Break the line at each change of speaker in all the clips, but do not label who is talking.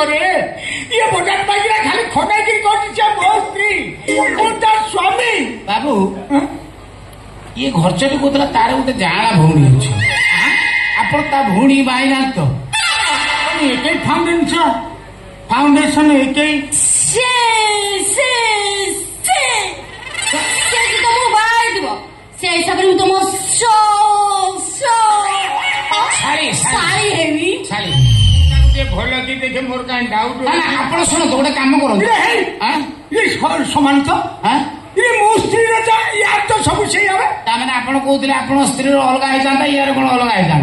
ये बजात बाजी खाली खटाई मो स्त्री स्वामी
बाबू ये घर चली कहला तार गोटे जाड़ा भौणी अच्छी आपण ता भौणी बाईना तो
एक फाउंडेशन एक
से हिसाब से तुम
भल कि देखे मोर कहीं डाउट
आप शुणु गोटे कम कर
समान तो मो स्त्री यार तो सब से
मैंने आप कहते स्त्री अलग होता यार कौन अलग होता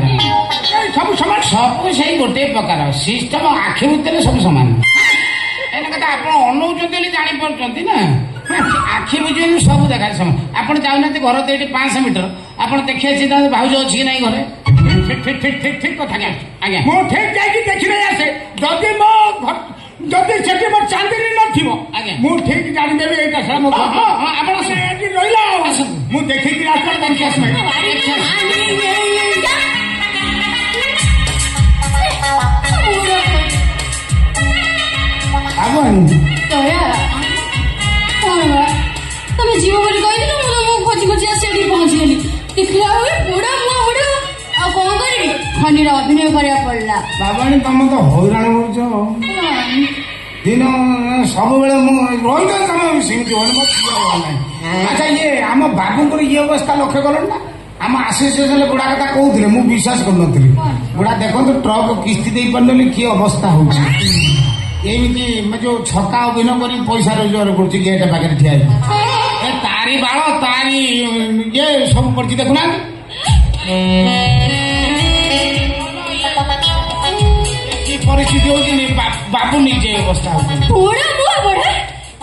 सब समान
सब से गोटे प्रकार सिस्टम आखि भितर सब सामान कथा आप अनौती जापार ना आखि बुझे सब देखा सामान आप जाऊना घर तो ये 500 मीटर आप देखिए भाज अच्छी कि नहीं घरे
ठीक कथा आज्ञा मो ठीक जाकि देखी नहीं आसे जदि मो जदि सेठी मो चांदनी नथिबो आज्ञा मु ठीक जानि देबे एटा सारा मो आपण से एटी रहिला मु देखि कि रास्ता बनके आसमे
आवन
तया तमे जीव बोली कहि दिनु मु खोजी खोजी आसी पहुंची गेली देखला हुए बुढ़ा मुआ बुढ़ा आ कौन करी खंडीर अभिनय करिया पड़ला
बाबानी तुम तो हैरान होछ दिन सब बेले रही तुम सेमती हो अच्छा ये आम बाबू ये अवस्था लक्ष्य कल ना आम आसोसिएसन बुढ़ा कथा कहते मुझे विश्वास कर बुढ़ा देखो ट्रक किस्ती दे पारे कि अवस्था होमती जो छक्का अभिनय कर पैसा रोजगार कर गेट पाखे ठिया तारी बाल तारी ये सब कर देखुना परिस्थिति होगी बाबू निजे अवस्था
बुढ़ा मुआ बुढ़ा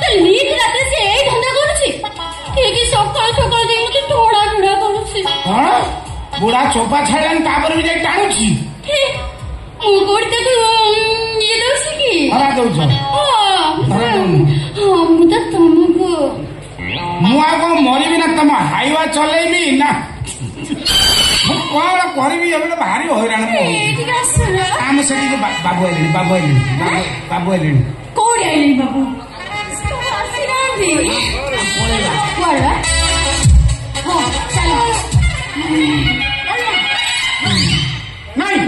तो नीक रात से ए धंदा करूची ठीक सकाळ सकाळ दे मते थोड़ा थोड़ा करूची
हां बुढ़ा चोपा छाड़न तापर भी जाई टाणुची
मु कोड तक ये दोसी की
हरा दउछ
हां मु तो तुमको
मु आगो मरी बिना तुम हाईवा चलेबी ना कौन करी भारी हैरान आम से बाबू आइले बाबू आइले बाबू आइले
कौन आइले बाबू
नहीं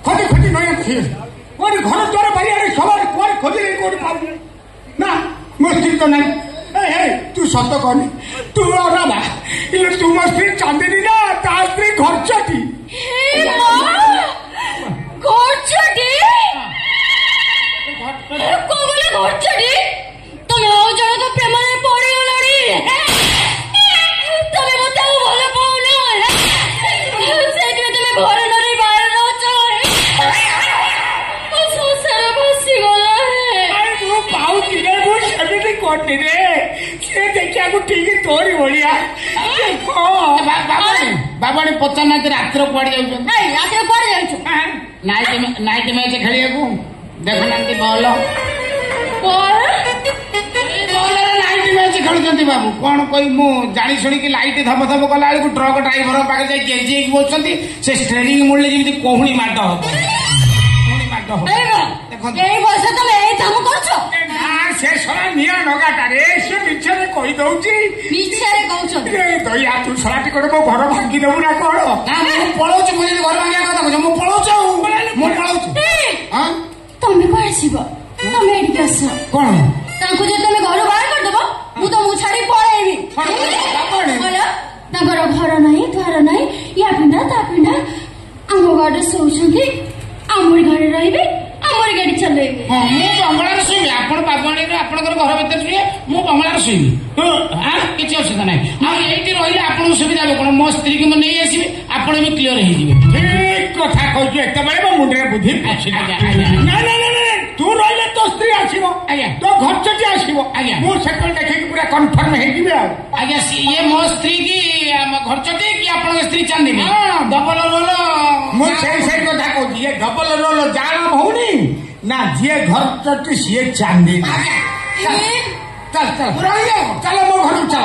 खोजी खोजी नहीं घर द्वार बारी सब खोजी ना मो स्त्री तो नहीं तू सत कहनी तू अनामा तू मो स्त्री चांदनी ना ता स्त्री घरचटी
घरचटी तुम जन तो प्रेम पड़ी गलनी तुम मत भल पाऊन से तुम घर नहीं बाहर रच संसार बसी गला
पाऊची रे मुझे कटे रे सी देखा ठीक तोरी भाया
बाबाणी पचारना रात कड़े जाऊँ
रात कड़े जाऊ
नाइट मैच खेलिया देखुना बल नाइट मैच खेलुंट बाबू कौन कही मु जानी शुणी लाइट धप धप कला ट्रक ड्राइवर पाखे जाए गेजी बसुँच से स्टेरिंग मुड़े जमी कोहुणी माड हम से सरा निया नगाटे से मिछरे कही दउची दया तू सरा टिकट मो घर भांगी देबू ना कौन पलाऊ मुझे घर भांगा कथा कह मु पलाऊ
तुम कौन आसब तुम ये आस
कौन
जो तुम घर बाहर करदेव मुझे छाड़ी पलैबी घर नहीं द्वार नहीं या पिंडा ता पिंडा आम गाड़ी शोचती आमरी घरे रही आमरी गाड़ी चलेबी
बंगलार शुवी आप बाबुआणी आप घर भर शुए मु बंगलार शुवी किसी असुविधा ना ये रही आपको सुविधा कौन मो स्त्री की नहीं आसबि आप भी क्लीयर हो
ठीक कथा कहु एत मुंडे बुद्धि तू रही तो स्त्री आसो तो घरचटी आसो मुझे देखिए पूरा कन्फर्म
आज्ञा ये मो स्त्री की घरचटी कि आप स्त्री चांदी डबल रोल
मुझे कथा कहूँ ये डबल रोल जान भौनी ना जी घरचटी सी चांदी चल चल चलो मो घर चल